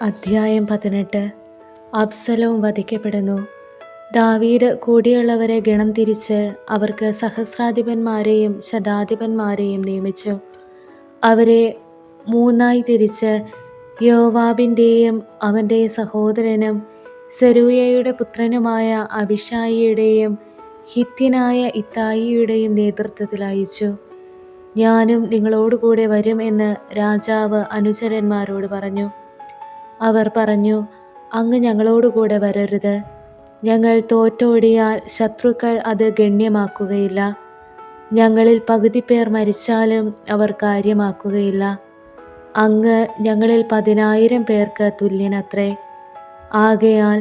അധ്യായം 18. അബ്സലോം വധിക്കപ്പെടുന്നു. ദാവീദ് കൂടിയുള്ളവരെ ഗണം തിരിച്ച് അവർക്ക് സഹസ്രാധിപന്മാരെയും ശതാധിപന്മാരെയും നിയമിച്ചു. അവരെ മൂന്നായി തിരിച്ച് യോവാബിൻ്റെയും അവൻ്റെ സഹോദരനും സെരൂയയുടെ പുത്രനുമായ അബിഷായിയുടെയും ഹിത്യനായ ഇത്തായിയുടെയും നേതൃത്വത്തിൽ അയച്ചു. ഞാനും നിങ്ങളോടുകൂടെ വരും എന്ന് രാജാവ് അനുചരന്മാരോട് പറഞ്ഞു. അവർ പറഞ്ഞു, അങ്ങ് ഞങ്ങളോടുകൂടെ വരരുത്. ഞങ്ങൾ തോറ്റോടിയാൽ ശത്രുക്കൾ അത് ഗണ്യമാക്കുകയില്ല. ഞങ്ങളിൽ പകുതി പേർ മരിച്ചാലും അവർ കാര്യമാക്കുകയില്ല. അങ്ങ് ഞങ്ങളിൽ 10,000 പേർക്ക് തുല്യനത്രേ. ആകയാൽ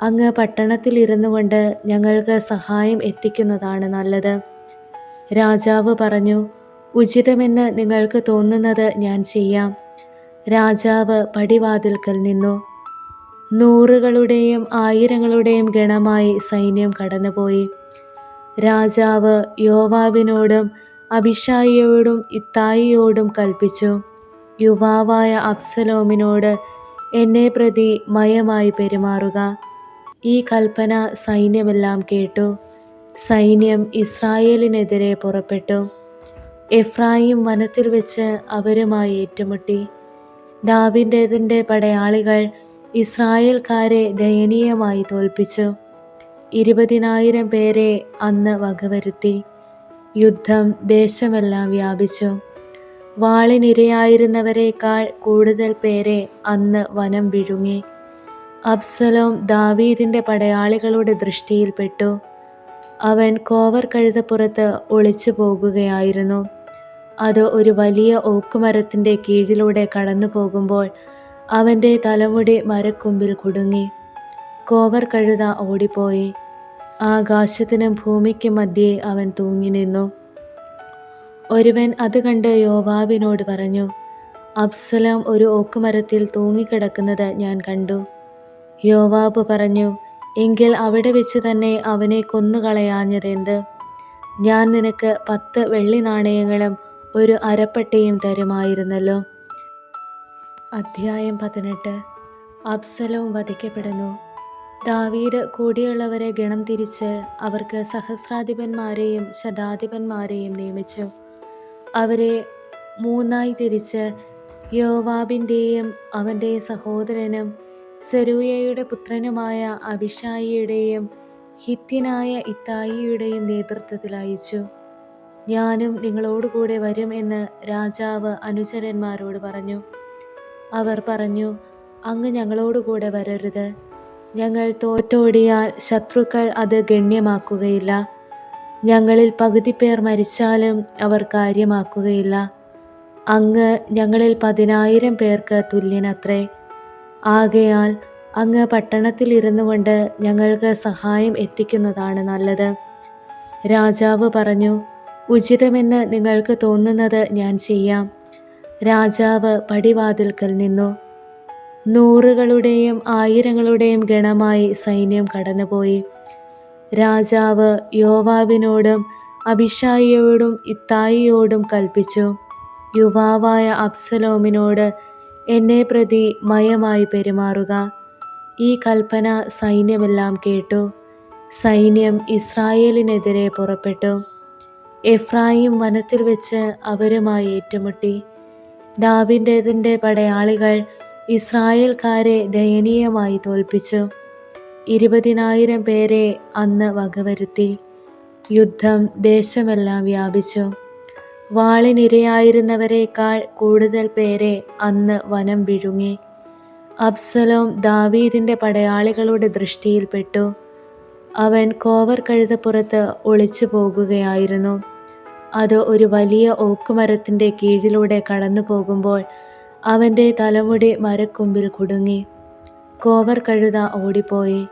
അങ്ങ് പട്ടണത്തിൽ ഇരുന്നു കൊണ്ട് ഞങ്ങൾക്ക് സഹായം എത്തിക്കുന്നതാണ് നല്ലത്. രാജാവ് പറഞ്ഞു, ഉചിതമെന്ന് നിങ്ങൾക്ക് തോന്നുന്നത് ഞാൻ ചെയ്യാം. രാജാവ് പടിവാതിൽക്കൽ നിന്നു. 100കളുടെയും 1000ങ്ങളുടെയും ഗണമായി സൈന്യം കടന്നുപോയി. രാജാവ് യോവാബിനോടും അബിഷായിയോടും ഇത്തായിയോടും കൽപ്പിച്ചു, യുവാവായ അബ്സലോമിനോട് എന്നെ പ്രതി മയമായി പെരുമാറുക. ഈ കൽപ്പന സൈന്യമെല്ലാം കേട്ടു. സൈന്യം ഇസ്രായേലിനെതിരെ പുറപ്പെട്ടു. എഫ്രായിം വനത്തിൽ വെച്ച് അവരുമായി ഏറ്റുമുട്ടി. ദാവീദിന്റെ പടയാളികൾ ഇസ്രായേൽക്കാരെ ദയനീയമായി തോൽപ്പിച്ചു. 20,000 പേരെ അന്ന് വകവരുത്തി. യുദ്ധം ദേശമെല്ലാം വ്യാപിച്ചു. വാളിനിരയായിരുന്നവരെക്കാൾ കൂടുതൽ പേരെ അന്ന് വനം വിഴുങ്ങി. അബ്സലോം ദാവീദിന്റെ പടയാളികളുടെ ദൃഷ്ടിയിൽപ്പെട്ടു. അവൻ കോവർ കഴുതപ്പുറത്ത് ഒളിച്ചു പോകുകയായിരുന്നു. അത് ഒരു വലിയ ഓക്കുമരത്തിൻ്റെ കീഴിലൂടെ കടന്നു പോകുമ്പോൾ അവൻ്റെ തലമുടി മരക്കൊമ്പിൽ കുടുങ്ങി. കോവർ കഴുത ഓടിപ്പോയി. ആകാശത്തിനും ഭൂമിക്കും മധ്യേ അവൻ തൂങ്ങി നിന്നു. ഒരുവൻ അത് കണ്ട് യോവാബിനോട് പറഞ്ഞു, അബ്സലോം ഒരു ഓക്കുമരത്തിൽ തൂങ്ങിക്കിടക്കുന്നത് ഞാൻ കണ്ടു. യോവാബ് പറഞ്ഞു, എങ്കിൽ അവിടെ വെച്ച് തന്നെ അവനെ കൊന്നുകളയാഞ്ഞതെന്ത്? ഞാൻ നിനക്ക് 10 വെള്ളി നാണയങ്ങളും ഒരു അരപ്പട്ടയും തരുമായിരുന്നല്ലോ. അധ്യായം 18. അബ്സലോം വധിക്കപ്പെടുന്നു. ദാവീദ് കൂടിയുള്ളവരെ ഗണം തിരിച്ച് അവർക്ക് സഹസ്രാധിപന്മാരെയും ശതാധിപന്മാരെയും നിയമിച്ചു. അവരെ മൂന്നായി തിരിച്ച് യോവാബിൻ്റെയും അവൻ്റെ സഹോദരനും സെരൂയയുടെ പുത്രനുമായ അബിഷായിയുടെയും ഹിത്യനായ ഇത്തായിയുടെയും നേതൃത്വത്തിൽ അയച്ചു. ഞാനും നിങ്ങളോടുകൂടെ വരും എന്ന് രാജാവ് അനുചരന്മാരോട് പറഞ്ഞു. അവർ പറഞ്ഞു, അങ്ങ് ഞങ്ങളോടുകൂടെ വരരുത്. ഞങ്ങൾ തോറ്റോടിയാൽ ശത്രുക്കൾ അത് ഗണ്യമാക്കുകയില്ല. ഞങ്ങളിൽ പകുതി പേർ മരിച്ചാലും അവർ കാര്യമാക്കുകയില്ല. അങ്ങ് ഞങ്ങളിൽ 10,000 പേർക്ക് തുല്യനത്രേ. ആകയാൽ അങ്ങ് പട്ടണത്തിൽ ഇരുന്നു കൊണ്ട് ഞങ്ങൾക്ക് സഹായം എത്തിക്കുന്നതാണ് നല്ലത്. രാജാവ് പറഞ്ഞു, ഉചിതമെന്ന് നിങ്ങൾക്ക് തോന്നുന്നത് ഞാൻ ചെയ്യാം. രാജാവ് പടിവാതിൽക്കൽ നിന്നു. 100കളുടെയും 1000ങ്ങളുടെയും ഗണമായി സൈന്യം കടന്നുപോയി. രാജാവ് യോവാബിനോടും അബിഷായിയോടും ഇത്തായിയോടും കൽപ്പിച്ചു, യുവാവായ അബ്സലോമിനോട് എന്നെ പ്രതി മയമായി പെരുമാറുക. ഈ കൽപ്പന സൈന്യമെല്ലാം കേട്ടു. സൈന്യം ഇസ്രായേലിനെതിരെ പുറപ്പെട്ടു. എഫ്രായിം വനത്തിൽ വെച്ച് അവരുമായി ഏറ്റുമുട്ടി. ദാവീദിന്റെ പടയാളികൾ ഇസ്രായേൽക്കാരെ ദയനീയമായി തോൽപ്പിച്ചു. 20,000 പേരെ അന്ന് വകവരുത്തി. യുദ്ധം ദേശമെല്ലാം വ്യാപിച്ചു. വാളിനിരയായിരുന്നവരെക്കാൾ കൂടുതൽ പേരെ അന്ന് വനം വിഴുങ്ങി. അബ്സലോം ദാവീദിന്റെ പടയാളികളുടെ ദൃഷ്ടിയിൽപ്പെട്ടു. അവൻ കോവർ കഴുതപ്പുറത്ത് ഒളിച്ചു പോകുകയായിരുന്നു. അത് ഒരു വലിയ ഓക്കുമരത്തിൻ്റെ കീഴിലൂടെ കടന്നു പോകുമ്പോൾ അവൻ്റെ തലമുടി മരക്കൊമ്പിൽ കുടുങ്ങി. കോവർ കഴുത ഓടിപ്പോയി.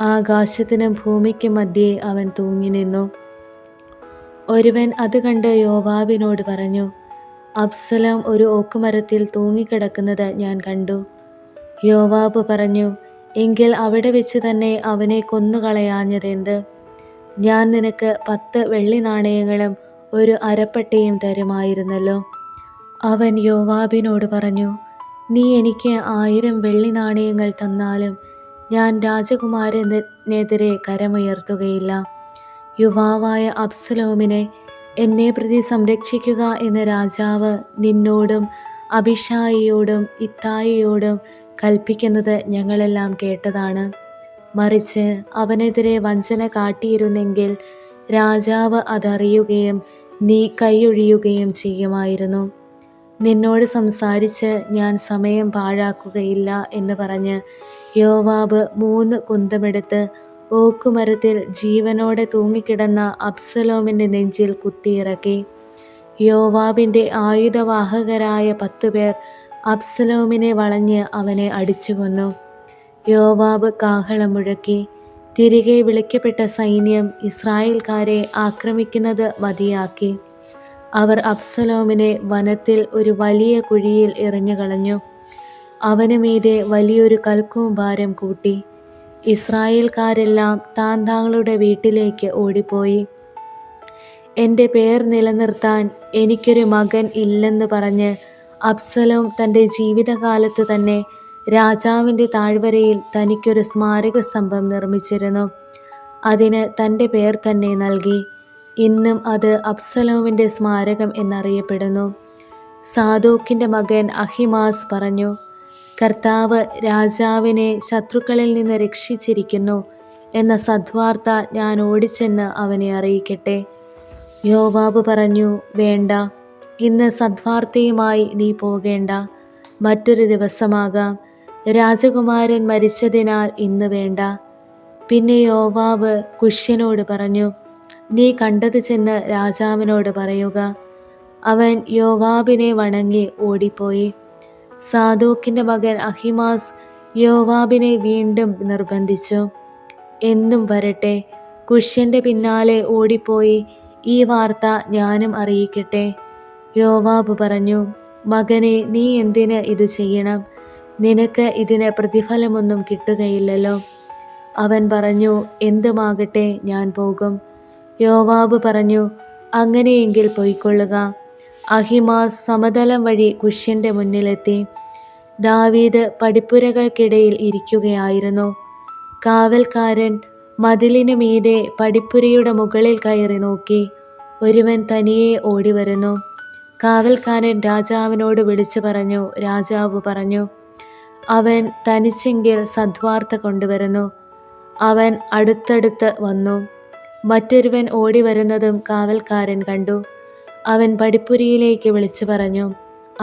ആകാശത്തിനും ഭൂമിക്കും മധ്യേ അവൻ തൂങ്ങി നിന്നു. ഒരുവൻ അത് കണ്ട് യോവാബിനോട് പറഞ്ഞു, അബ്സലോം ഒരു ഓക്കുമരത്തിൽ തൂങ്ങിക്കിടക്കുന്നത് ഞാൻ കണ്ടു. യോവാബ് പറഞ്ഞു, എങ്കിൽ അവിടെ വെച്ച് തന്നെ അവനെ കൊന്നുകളയാഞ്ഞതെന്ത്? ഞാൻ നിനക്ക് 10 വെള്ളി നാണയങ്ങളും ഒരു അരപ്പട്ടയും തരുമായിരുന്നല്ലോ. അവൻ യോവാബിനോട് പറഞ്ഞു, നീ എനിക്ക് 1000 വെള്ളി നാണയങ്ങൾ തന്നാലും ഞാൻ രാജകുമാരനെതിരെ കരമുയർത്തുകയില്ല. യുവാവായ അബ്സലോമിനെ എന്നെ പ്രതി സംരക്ഷിക്കുക എന്ന് രാജാവ് നിന്നോടും അബിഷായിയോടും ഇത്തായിയോടും കൽപ്പിക്കുന്നത് ഞങ്ങളെല്ലാം കേട്ടതാണ്. മറിച്ച് അവനെതിരെ വഞ്ചന കാട്ടിയിരുന്നെങ്കിൽ രാജാവ് അതറിയുകയും നീ കൈയൊഴിയുകയും ചെയ്യുമായിരുന്നു. നിന്നോട് സംസാരിച്ച് ഞാൻ സമയം പാഴാക്കുകയില്ല എന്ന് പറഞ്ഞ് യോവാബ് 3 കുന്തമെടുത്ത് ഓക്കുമരത്തിൽ ജീവനോടെ തൂങ്ങിക്കിടന്ന അബ്സലോമിൻ്റെ നെഞ്ചിൽ കുത്തിയിറക്കി. യോവാബിൻ്റെ ആയുധവാഹകരായ 10 പേർ അബ്സലോമിനെ വളഞ്ഞ് അവനെ അടിച്ചു കൊന്നു. യോവാബ് കാഹളം മുഴക്കി. തിരികെ വിളിക്കപ്പെട്ട സൈന്യം ഇസ്രായേൽക്കാരെ ആക്രമിക്കുന്നത് മതിയാക്കി. അവർ അബ്സലോമിനെ വനത്തിൽ ഒരു വലിയ കുഴിയിൽ എറിഞ്ഞുകളഞ്ഞു. അവന് മീതെ വലിയൊരു കൽക്കൂമ്പാരം കൂട്ടി. ഇസ്രായേൽക്കാരെല്ലാം താന്താങ്ങളുടെ വീട്ടിലേക്ക് ഓടിപ്പോയി. എൻ്റെ പേർ നിലനിർത്താൻ എനിക്കൊരു മകൻ ഇല്ലെന്ന് പറഞ്ഞ് അബ്സലോം തൻ്റെ ജീവിതകാലത്ത് തന്നെ രാജാവിൻ്റെ താഴ്വരയിൽ തനിക്കൊരു സ്മാരക സ്തംഭം നിർമ്മിച്ചിരുന്നു. അതിന് തൻ്റെ പേർ തന്നെ നൽകി. ഇന്നും അത് അബ്സലോമിൻ്റെ സ്മാരകം എന്നറിയപ്പെടുന്നു. സാദോക്കിൻ്റെ മകൻ അഹിമാസ് പറഞ്ഞു, കർത്താവ് രാജാവിനെ ശത്രുക്കളിൽ നിന്ന് രക്ഷിച്ചിരിക്കുന്നു എന്ന സദ്വാർത്ത ഞാൻ ഓടിച്ചെന്ന് അവനെ അറിയിക്കട്ടെ. യോവാബ് പറഞ്ഞു, വേണ്ട, ഇന്ന് സദ്വാർത്തയുമായി നീ പോകേണ്ട. മറ്റൊരു ദിവസമാകാം. രാജകുമാരൻ മരിച്ചതിനാൽ ഇന്ന് വേണ്ട. പിന്നെ യോവാബ് കുശ്യനോട് പറഞ്ഞു, നീ കണ്ടത് ചെന്ന് രാജാവിനോട് പറയുക. അവൻ യോവാബിനെ വണങ്ങി ഓടിപ്പോയി. സാദോക്കിൻ്റെ മകൻ അഹിമാസ് യോവാബിനെ വീണ്ടും നിർബന്ധിച്ചു, എന്നും വരട്ടെ, കുശ്യൻ്റെ പിന്നാലെ ഓടിപ്പോയി ഈ വാർത്ത ഞാനും അറിയിക്കട്ടെ. യോവാബ് പറഞ്ഞു, മകനെ, നീ എന്തിന് ഇത് ചെയ്യണം? നിനക്ക് ഇതിന് പ്രതിഫലമൊന്നും കിട്ടുകയില്ലല്ലോ. അവൻ പറഞ്ഞു, എന്തുമാകട്ടെ, ഞാൻ പോകും. യോവാബ് പറഞ്ഞു, അങ്ങനെയെങ്കിൽ പൊയ്ക്കൊള്ളുക. അഹിമാസ് സമതലം വഴി കുശ്യൻ്റെ മുന്നിലെത്തി. ദാവീദ് പടിപ്പുരകൾക്കിടയിൽ ഇരിക്കുകയായിരുന്നു. കാവൽക്കാരൻ മതിലിന് മീതെ പടിപ്പുരയുടെ മുകളിൽ കയറി നോക്കി. ഒരുവൻ തനിയെ ഓടിവരുന്നു. കാവൽക്കാരൻ രാജാവിനോട് വിളിച്ചു പറഞ്ഞു. രാജാവ് പറഞ്ഞു, അവൻ തനിച്ചെങ്കിൽ സദ്വാർത്ത കൊണ്ടുവരുന്നു. അവൻ അടുത്തടുത്ത് വന്നു. മറ്റൊരുവൻ ഓടി വരുന്നതും കാവൽക്കാരൻ കണ്ടു. അവൻ പടിപ്പുരയിലേക്ക് വിളിച്ചു പറഞ്ഞു,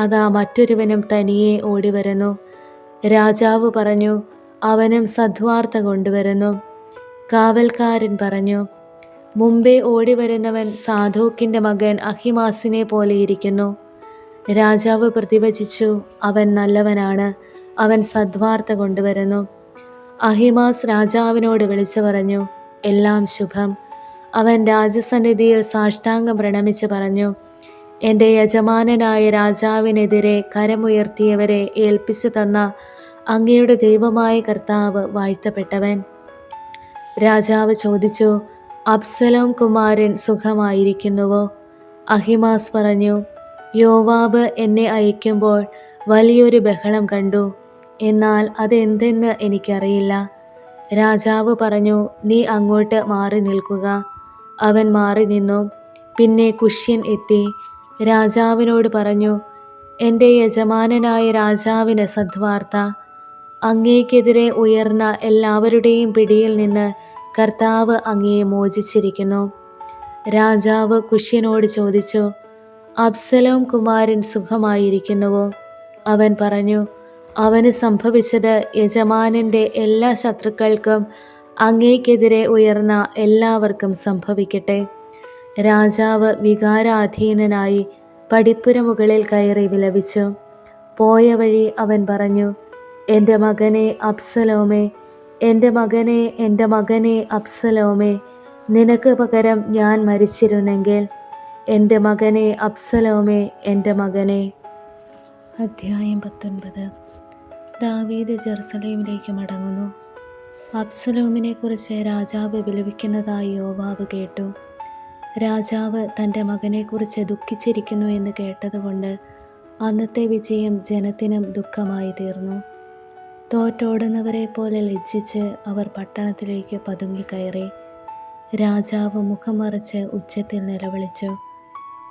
അതാ മറ്റൊരുവനും തനിയെ ഓടി വരുന്നു. രാജാവ് പറഞ്ഞു, അവനും സദ്വാർത്ത കൊണ്ടുവരുന്നു. കാവൽക്കാരൻ പറഞ്ഞു, മുമ്പേ ഓടി വരുന്നവൻ സാദോക്കിൻ്റെ മകൻ അഹിമാസിനെ പോലെ ഇരിക്കുന്നു. രാജാവ് പ്രതിവചിച്ചു, അവൻ നല്ലവനാണ്, അവൻ സദ്വാർത്ത കൊണ്ടുവരുന്നു. അഹിമാസ് രാജാവിനോട് വിളിച്ചു പറഞ്ഞു, എല്ലാം ശുഭം. അവൻ രാജസന്നിധിയിൽ സാഷ്ടാംഗം പ്രണമിച്ച് പറഞ്ഞു, എൻ്റെ യജമാനനായ രാജാവിനെതിരെ കരമുയർത്തിയവരെ ഏൽപ്പിച്ചു തന്ന അങ്ങയുടെ ദൈവമായ കർത്താവ് വാഴ്ത്തപ്പെട്ടവൻ. രാജാവ് ചോദിച്ചു, അബ്സലോം കുമാരൻ സുഖമായിരിക്കുന്നുവോ? അഹിമാസ് പറഞ്ഞു, യോവാബ് എന്നെ അയക്കുമ്പോൾ വലിയൊരു ബഹളം കണ്ടു, എന്നാൽ അതെന്തെന്ന് എനിക്കറിയില്ല. രാജാവ് പറഞ്ഞു, നീ അങ്ങോട്ട് മാറി നിൽക്കുക. അവൻ മാറി നിന്നു. പിന്നെ കുശ്യൻ എത്തി. രാജാവിനോട് പറഞ്ഞു, എൻ്റെ യജമാനനായ രാജാവിന് സദ്വാർത്ത. അങ്ങേക്കെതിരെ ഉയർന്ന എല്ലാവരുടെയും പിടിയിൽ നിന്ന് കർത്താവ് അങ്ങയെ മോചിച്ചിരിക്കുന്നു. രാജാവ് കുശ്യനോട് ചോദിച്ചു, അബ്സലോം കുമാരൻ സുഖമായിരിക്കുന്നുവോ? അവൻ പറഞ്ഞു, അവന് സംഭവിച്ചത് യജമാനൻ്റെ എല്ലാ ശത്രുക്കൾക്കും അങ്ങേക്കെതിരെ ഉയർന്ന എല്ലാവർക്കും സംഭവിക്കട്ടെ. രാജാവ് വികാരാധീനനായി പടിപ്പുര മുകളിൽ കയറി വിലപിച്ചു. പോയ വഴി അവൻ പറഞ്ഞു, എൻ്റെ മകനെ അബ്സലോമേ, എൻ്റെ മകനെ, എൻ്റെ മകനെ അബ്സലോമേ, നിനക്ക് പകരം ഞാൻ മരിച്ചിരുന്നെങ്കിൽ. എൻ്റെ മകനെ അബ്സലോമേ, എൻ്റെ മകനെ. അധ്യായം 19. ദാവീദ് ജെറുസലേമിലേക്ക് മടങ്ങുന്നു. അബ്സലോമിനെക്കുറിച്ച് രാജാവ് വിലപിക്കുന്നതായി യോവാബ് കേട്ടു. രാജാവ് തൻ്റെ മകനെക്കുറിച്ച് ദുഃഖിച്ചിരിക്കുന്നു എന്ന് കേട്ടതുകൊണ്ട് അന്നത്തെ വിജയം ജനത്തിനും ദുഃഖമായി തീർന്നു. തോറ്റോടുന്നവരെ പോലെ ലജ്ജിച്ച് അവർ പട്ടണത്തിലേക്ക് പതുങ്ങിക്കയറി. രാജാവ് മുഖം മറച്ച് ഉച്ചത്തിൽ നിലവിളിച്ചു,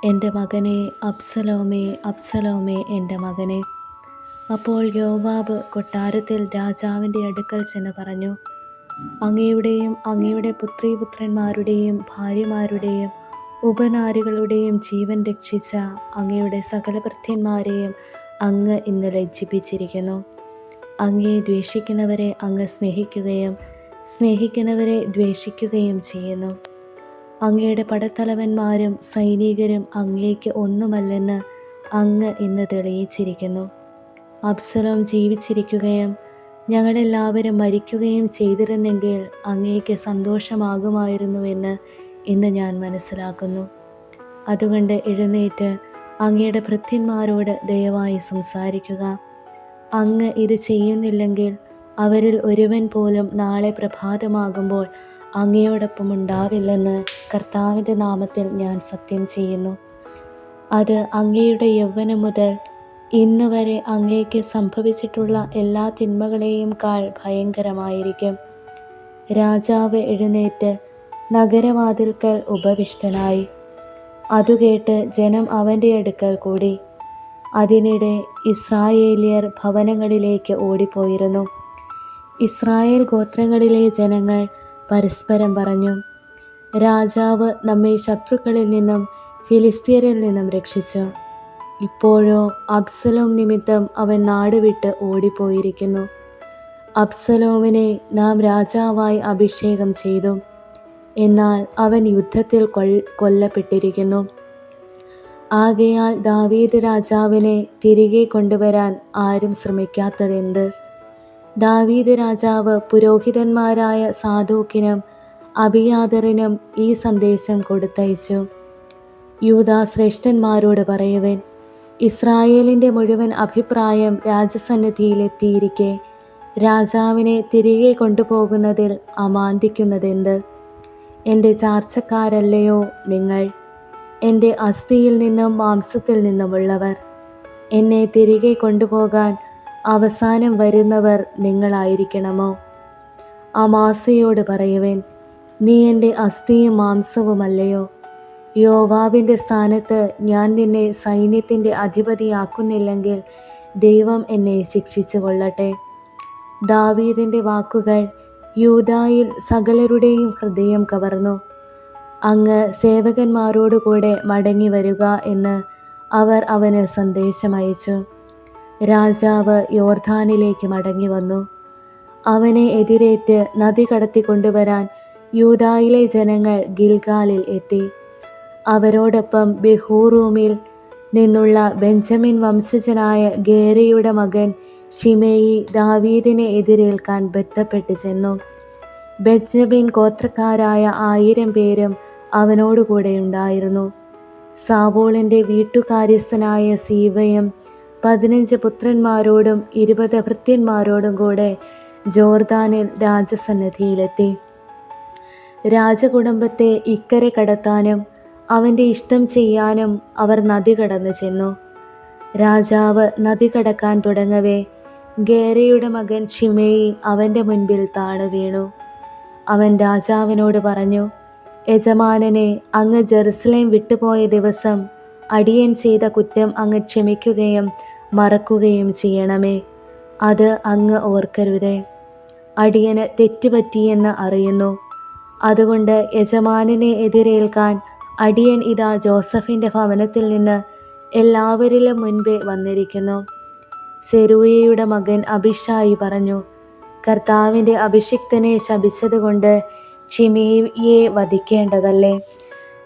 എൻ്റെ മകനെ, അബ്സലോമേ, അബ്സലോമേ, എൻ്റെ മകനെ. അപ്പോൾ യോവാബ് കൊട്ടാരത്തിൽ രാജാവിൻ്റെ അടുക്കൽ ചെന്ന് പറഞ്ഞു, അങ്ങയുടെയും അങ്ങയുടെ പുത്രീപുത്രന്മാരുടെയും ഭാര്യമാരുടെയും ഉപനാരികളുടെയും ജീവൻ രക്ഷിച്ച അങ്ങയുടെ സകല ഭൃത്യന്മാരെയും അങ്ങ് ഇന്ന് ലജ്ജിപ്പിച്ചിരിക്കുന്നു. അങ്ങയെ ദ്വേഷിക്കുന്നവരെ അങ്ങ് സ്നേഹിക്കുകയും സ്നേഹിക്കുന്നവരെ ദ്വേഷിക്കുകയും ചെയ്യുന്നു. അങ്ങയുടെ പടത്തലവന്മാരും സൈനികരും അങ്ങേക്ക് ഒന്നുമല്ലെന്ന് അങ്ങ് ഇന്ന് തെളിയിച്ചിരിക്കുന്നു. അബ്സലോം ജീവിച്ചിരിക്കുകയും ഞങ്ങളെല്ലാവരും മരിക്കുകയും ചെയ്തിരുന്നെങ്കിൽ അങ്ങേക്ക് സന്തോഷമാകുമായിരുന്നുവെന്ന് ഇന്ന് ഞാൻ മനസ്സിലാക്കുന്നു. അതുകൊണ്ട് എഴുന്നേറ്റ് അങ്ങയുടെ ഭൃത്യന്മാരോട് ദയവായി സംസാരിക്കുക. അങ്ങ് ഇത് ചെയ്യുന്നില്ലെങ്കിൽ അവരിൽ ഒരുവൻ പോലും നാളെ പ്രഭാതമാകുമ്പോൾ അങ്ങയോടൊപ്പം ഉണ്ടാവില്ലെന്ന് കർത്താവിൻ്റെ നാമത്തിൽ ഞാൻ സത്യം ചെയ്യുന്നു. അത് അങ്ങയുടെ യൗവനം മുതൽ ഇന്ന് വരെ അങ്ങേക്ക് സംഭവിച്ചിട്ടുള്ള എല്ലാ തിന്മകളെയും കാൾ ഭയങ്കരമായിരിക്കും. രാജാവ് എഴുന്നേറ്റ് നഗരവാതിൽക്കൽ ഉപവിഷ്ടനായി. അതുകേട്ട് ജനം അവൻ്റെ അടുക്കൽ കൂടി. അതിനിടെ ഇസ്രായേലിയർ ഭവനങ്ങളിലേക്ക് ഓടിപ്പോയിരുന്നു. ഇസ്രായേൽ ഗോത്രങ്ങളിലെ ജനങ്ങൾ പരസ്പരം പറഞ്ഞു, രാജാവ് നമ്മെ ശത്രുക്കളിൽ നിന്നും ഫിലിസ്ത്യരിൽ നിന്നും രക്ഷിച്ചു. ഇപ്പോഴോ അബ്സലോം നിമിത്തം അവൻ നാടുവിട്ട് ഓടിപ്പോയിരിക്കുന്നു. അബ്സലോമിനെ നാം രാജാവായി അഭിഷേകം ചെയ്തു, എന്നാൽ അവൻ യുദ്ധത്തിൽ കൊല്ലപ്പെട്ടിരിക്കുന്നു. ആകയാൽ ദാവീദ് രാജാവിനെ തിരികെ കൊണ്ടുവരാൻ ആരും ശ്രമിക്കാത്തതെന്ത്? ദാവീദ് രാജാവ് പുരോഹിതന്മാരായ സാദോക്കിനും അബിയാതറിനും ഈ സന്ദേശം കൊടുത്തയച്ചു. യൂദാ ശ്രേഷ്ഠന്മാരോട് പറയുവൻ, ഇസ്രായേലിൻ്റെ മുഴുവൻ അഭിപ്രായം രാജസന്നിധിയിലെത്തിയിരിക്കെ രാജാവിനെ തിരികെ കൊണ്ടുപോകുന്നതിൽ അമാന്തിക്കുന്നതെന്ത്? എൻ്റെ ചാർച്ചക്കാരല്ലയോ നിങ്ങൾ? എൻ്റെ അസ്ഥിയിൽ നിന്നും മാംസത്തിൽ നിന്നുമുള്ളവർ. എന്നെ തിരികെ കൊണ്ടുപോകാൻ അവസാനം വരുന്നവർ നിങ്ങളായിരിക്കണമോ? അമാസയോട് പറയുവൻ, നീ എൻ്റെ അസ്ഥിയും മാംസവുമല്ലയോ? യോവാബിൻ്റെ സ്ഥാനത്ത് ഞാൻ നിന്നെ സൈന്യത്തിൻ്റെ അധിപതിയാക്കുന്നില്ലെങ്കിൽ ദൈവം എന്നെ ശിക്ഷിച്ചു കൊള്ളട്ടെ. ദാവീദിൻ്റെ വാക്കുകൾ യൂദായിൽ സകലരുടെയും ഹൃദയം കവർന്നു. അങ്ങ് സേവകന്മാരോടുകൂടെ മടങ്ങി വരിക എന്ന് അവർ അവന് സന്ദേശമയച്ചു. രാജാവ് യോർദാനിലേക്ക് മടങ്ങി വന്നു. അവനെ എതിരേറ്റ് നദി കടത്തിക്കൊണ്ടുവരാൻ യൂദായിലെ ജനങ്ങൾ ഗിൽഗാലിൽ എത്തി. അവരോടൊപ്പം ബെഹൂറൂമിൽ നിന്നുള്ള ബെഞ്ചമിൻ വംശജനായ ഗേരയുടെ മകൻ ഷിമെയി ദാവീദിനെ എതിരേൽക്കാൻ ബന്ധപ്പെട്ട് ചെന്നു. ബെഞ്ചമിൻ ഗോത്രക്കാരായ 1000 പേരും അവനോടുകൂടെ ഉണ്ടായിരുന്നു. സാവോളിൻ്റെ വീട്ടുകാര്യസ്ഥനായ സീവയും 15 പുത്രന്മാരോടും 20 ഭൃത്യന്മാരോടും കൂടെ ജോർദാനിൽ രാജസന്നിധിയിലെത്തി. രാജകുടുംബത്തെ ഇക്കരെ കടത്താനും അവൻ്റെ ഇഷ്ടം ചെയ്യാനും അവർ നദി കടന്നു ചെന്നു. രാജാവ് നദി കടക്കാൻ തുടങ്ങവേ ഗേരയുടെ മകൻ ഷിമെയി അവൻ്റെ മുൻപിൽ താണു വീണു. അവൻ രാജാവിനോട് പറഞ്ഞു, യജമാനനെ, അങ്ങ് ജെറുസലേം വിട്ടുപോയ ദിവസം അടിയൻ ചെയ്ത കുറ്റം അങ്ങ് ക്ഷമിക്കുകയും മറക്കുകയും ചെയ്യണമേ. അത് അങ്ങ് ഓർക്കരുതേ. അടിയന് തെറ്റുപറ്റിയെന്ന് അറിയുന്നു. അതുകൊണ്ട് യജമാനനെ എതിരേൽക്കാൻ അടിയൻ ഇതാ ജോസഫിൻ്റെ ഭവനത്തിൽ നിന്ന് എല്ലാവരിലും മുൻപേ വന്നിരിക്കുന്നു. സെരൂയയുടെ മകൻ അബിഷായി പറഞ്ഞു, കർത്താവിൻ്റെ അഭിഷിക്തനെ ശപിച്ചതുകൊണ്ട് ഷിമെയിയെ വധിക്കേണ്ടതല്ലേ?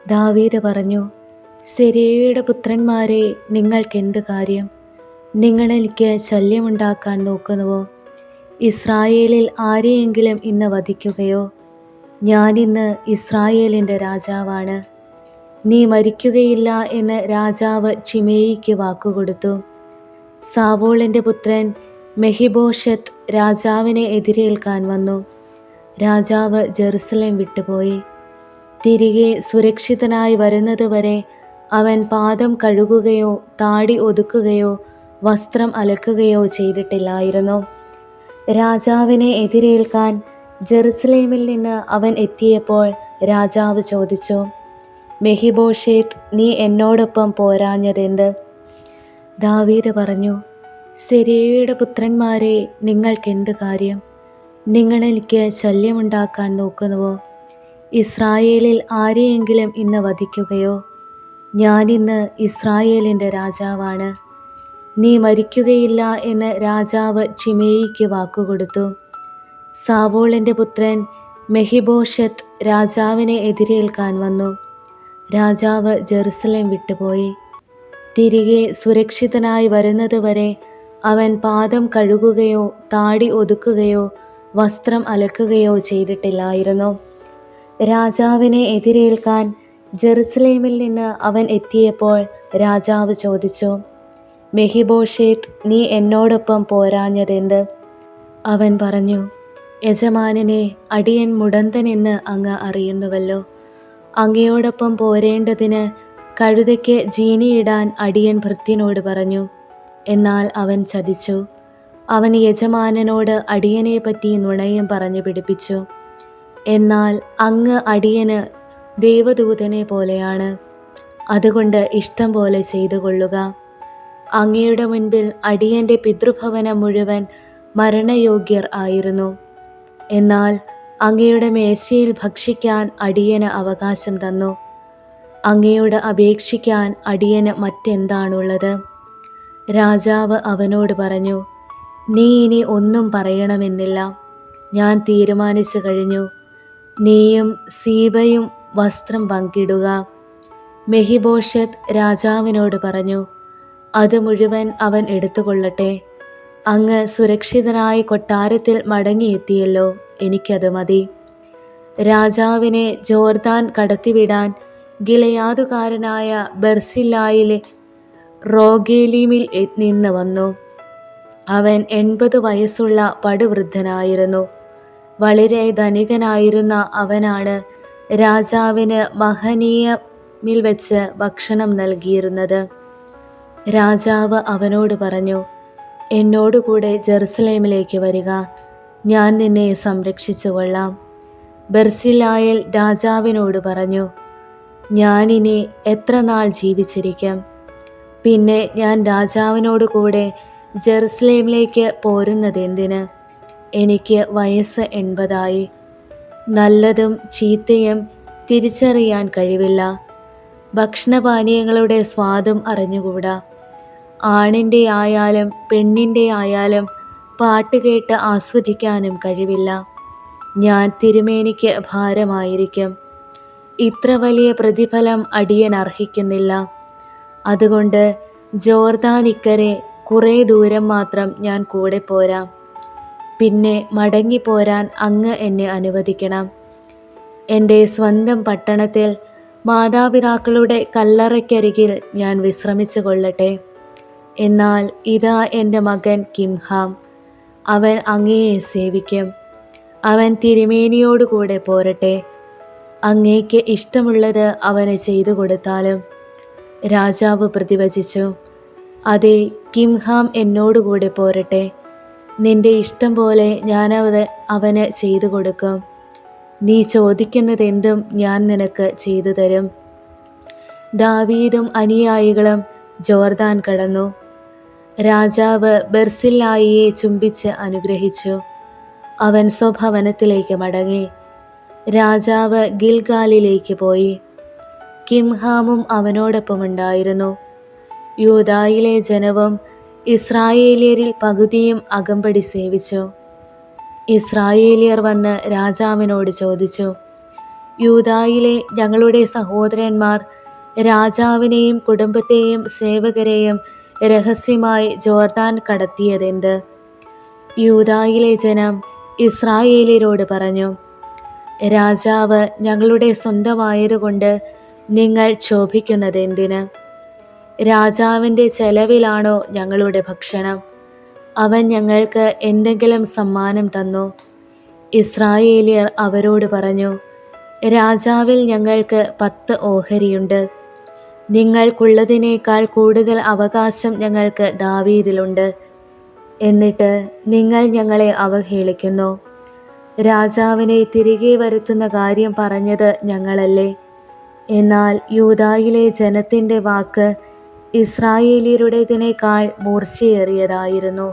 ദാവീദ് പറഞ്ഞു, സെരൂയയുടെ പുത്രന്മാരെ, നിങ്ങൾക്കെന്ത് കാര്യം? നിങ്ങളെനിക്ക് ശല്യമുണ്ടാക്കാൻ നോക്കുന്നുവോ? ഇസ്രായേലിൽ ആരെയെങ്കിലും ഇന്ന് വധിക്കുകയോ? ഞാനിന്ന് ഇസ്രായേലിൻ്റെ രാജാവാണ്. നീ മരിക്കുകയില്ല എന്ന് രാജാവ് ഷിമെയിക്ക് വാക്കുകൊടുത്തു. സാവോളിൻ്റെ പുത്രൻ മെഹിബോഷത്ത് രാജാവിനെ എതിരേൽക്കാൻ വന്നു. രാജാവ് ജെറുസലേം വിട്ടുപോയി. തിരികെ സുരക്ഷിതനായി വരുന്നതുവരെ അവൻ പാദം കഴുകുകയോ താടി ഒതുക്കുകയോ വസ്ത്രം അലക്കുകയോ ചെയ്തിട്ടില്ലായിരുന്നു. രാജാവിനെ എതിരേൽക്കാൻ ജെറുസലേമിൽ നിന്ന് അവൻ എത്തിയപ്പോൾ രാജാവ് ചോദിച്ചു, മെഹിബോശേത്ത്, നീ എന്നോടൊപ്പം പോരാഞ്ഞതെന്ത്? ദാവീദ് പറഞ്ഞു, സെരൂയയുടെ പുത്രന്മാരെ, നിങ്ങൾക്കെന്ത് കാര്യം? നിങ്ങൾ എനിക്ക് ശല്യമുണ്ടാക്കാൻ നോക്കുന്നുവോ? ഇസ്രായേലിൽ ആരെയെങ്കിലും ഇന്ന് വധിക്കുകയോ? ഞാനിന്ന് ഇസ്രായേലിൻ്റെ രാജാവാണ്. നീ മരിക്കുകയില്ല എന്ന് രാജാവ് ശിമെയിക്ക് വാക്കുകൊടുത്തു. സാവൂളിൻ്റെ പുത്രൻ മെഹിബോശത്ത് രാജാവിനെ എതിരേൽക്കാൻ വന്നു. രാജാവ് ജെറുസലേം വിട്ടുപോയി. തിരികെ സുരക്ഷിതനായി വരുന്നതുവരെ അവൻ പാദം കഴുകുകയോ താടി ഒതുക്കുകയോ വസ്ത്രം അലക്കുകയോ ചെയ്തിട്ടില്ലായിരുന്നു. രാജാവിനെ എതിരേൽക്കാൻ ജെറുസലേമിൽ നിന്ന് അവൻ എത്തിയപ്പോൾ രാജാവ് ചോദിച്ചു, മെഹിബോശേത്ത്, നീ എന്നോടൊപ്പം പോരാഞ്ഞതെന്ത്? അവൻ പറഞ്ഞു, യജമാനനെ, അടിയൻ മുടന്തനെന്ന് അങ്ങ് അറിയുന്നുവല്ലോ. അങ്ങയോടൊപ്പം പോരേണ്ടതിന് കഴുതയ്ക്ക് ജീനിയിടാൻ അടിയൻ ഭൃത്യനോട് പറഞ്ഞു. എന്നാൽ അവൻ ചതിച്ചു. അവൻ യജമാനനോട് അടിയനെപ്പറ്റി നുണയും പറഞ്ഞു പിടിപ്പിച്ചു. എന്നാൽ അങ്ങ് അടിയന് ദേവദൂതനെ പോലെയാണ്. അതുകൊണ്ട് ഇഷ്ടം പോലെ ചെയ്തു കൊള്ളുക. അങ്ങയുടെ മുൻപിൽ അടിയൻ്റെ പിതൃഭവനം മുഴുവൻ മരണയോഗ്യർ ആയിരുന്നു. എന്നാൽ അങ്ങയുടെ മേശയിൽ ഭക്ഷിക്കാൻ അടിയന് അവകാശം തന്നു. അങ്ങയോട് അപേക്ഷിക്കാൻ അടിയന് മറ്റെന്താണുള്ളത്? രാജാവ് അവനോട് പറഞ്ഞു, നീ ഇനി ഒന്നും പറയണമെന്നില്ല. ഞാൻ തീരുമാനിച്ചു കഴിഞ്ഞു. നീയും സീബയും വസ്ത്രം പങ്കിടുക. മെഹിബോശത്ത് രാജാവിനോട് പറഞ്ഞു, അത് മുഴുവൻ അവൻ എടുത്തുകൊള്ളട്ടെ. അങ്ങ് സുരക്ഷിതനായി കൊട്ടാരത്തിൽ മടങ്ങിയെത്തിയല്ലോ, എനിക്കത് മതി. രാജാവിനെ ജോർദാൻ കടത്തിവിടാൻ ഗിലെയാദുകാരനായ ബർസില്ലായിലെ റോഗേലീമിൽ നിന്ന് വന്നു. അവൻ 80 വയസ്സുള്ള പടുവൃദ്ധനായിരുന്നു. വളരെ ധനികനായിരുന്ന അവനാണ് രാജാവിന് മഹനീയമിൽ വെച്ച് ഭക്ഷണം നൽകിയിരുന്നത്. രാജാവ് അവനോട് പറഞ്ഞു, എന്നോടുകൂടെ ജെറുസലേമിലേക്ക് വരിക, ഞാൻ നിന്നെ സംരക്ഷിച്ചു കൊള്ളാം. ബർസില്ലായേൽ രാജാവിനോട് പറഞ്ഞു, ഞാനിനി എത്ര നാൾ ജീവിച്ചിരിക്കും? പിന്നെ ഞാൻ രാജാവിനോട് കൂടെ ജെറുസലേമിലേക്ക് പോരുന്നതെന്തിന്? എനിക്ക് വയസ്സ് 80 നല്ലതും ചീത്തയും തിരിച്ചറിയാൻ കഴിവില്ല. ഭക്ഷണപാനീയങ്ങളുടെ സ്വാദും അറിഞ്ഞുകൂടാ. ആണിൻ്റെ ആയാലും പെണ്ണിൻ്റെ ആയാലും പാട്ട് കേട്ട് ആസ്വദിക്കാനും കഴിവില്ല. ഞാൻ തിരുമേനിക്ക് ഭാരമായിരിക്കും. ഇത്ര വലിയ പ്രതിഫലം അടിയൻ അർഹിക്കുന്നില്ല. അതുകൊണ്ട് ജോർദാൻ ഇക്കരെ കുറേ ദൂരം മാത്രം ഞാൻ കൂടെ പോരാം. പിന്നെ മടങ്ങിപ്പോരാൻ അങ്ങ് എന്നെ അനുവദിക്കണം. എൻ്റെ സ്വന്തം പട്ടണത്തിൽ മാതാപിതാക്കളുടെ കല്ലറയ്ക്കരികിൽ ഞാൻ വിശ്രമിച്ചു കൊള്ളട്ടെ. എന്നാൽ ഇതാ എൻ്റെ മകൻ കിംഹാം, അവൻ അങ്ങയെ സേവിക്കും. അവൻ തിരുമേനിയോടുകൂടെ പോരട്ടെ. അങ്ങേക്ക് ഇഷ്ടമുള്ളത് അവന് ചെയ്തു കൊടുത്താലും. രാജാവ് പ്രതിവചിച്ചു, അതെ, കിംഹാം എന്നോടുകൂടെ പോരട്ടെ. നിന്റെ ഇഷ്ടം പോലെ ഞാനത് അവന് ചെയ്തു കൊടുക്കും. നീ ചോദിക്കുന്നതെന്തും ഞാൻ നിനക്ക് ചെയ്തു തരും. ദാവീദും അനുയായികളും ജോർദാൻ കടന്നു. രാജാവ് ബർസില്ലായിയെ ചുംബിച്ച് അനുഗ്രഹിച്ചു. അവൻ സ്വഭവനത്തിലേക്ക് മടങ്ങി. രാജാവ് ഗിൽഗാലിലേക്ക് പോയി. കിംഹാമും അവനോടൊപ്പമുണ്ടായിരുന്നു. യൂദായിലെ ജനവും ഇസ്രായേലിയരിൽ പകുതിയും അകമ്പടി സേവിച്ചു. ഇസ്രായേലിയർ വന്ന് രാജാവിനോട് ചോദിച്ചു, യൂദായിലെ ഞങ്ങളുടെ സഹോദരന്മാർ രാജാവിനെയും കുടുംബത്തെയും സേവകരെയും രഹസ്യമായി ജോർദാൻ കടത്തിയതെന്ത്? യൂദായിലെ ജനം ഇസ്രായേലിയരോട് പറഞ്ഞു, രാജാവ് ഞങ്ങളുടെ സ്വന്തമായതുകൊണ്ട് നിങ്ങൾ ക്ഷോഭിക്കുന്നതെന്തിന്? രാജാവിൻ്റെ ചെലവിലാണോ ഞങ്ങളുടെ ഭക്ഷണം? അവൻ ഞങ്ങൾക്ക് എന്തെങ്കിലും സമ്മാനം തന്നോ? ഇസ്രായേലിയർ അവരോട് പറഞ്ഞു, രാജാവിൽ ഞങ്ങൾക്ക് 10 ഓഹരിയുണ്ട്. നിങ്ങൾക്കുള്ളതിനേക്കാൾ കൂടുതൽ അവകാശം ഞങ്ങൾക്ക് ദാവീദിലുണ്ട്. എന്നിട്ട് നിങ്ങൾ ഞങ്ങളെ അവഹേളിക്കുന്നു. രാജാവിനെ തിരികെ വരുത്തുന്ന കാര്യം പറഞ്ഞത് ഞങ്ങളല്ലേ? എന്നാൽ യൂദായിലെ ജനത്തിൻ്റെ വാക്ക് ഇസ്രായേല്യരുടേതിനേക്കാൾ മൂർച്ചയേറിയതായിരുന്നു.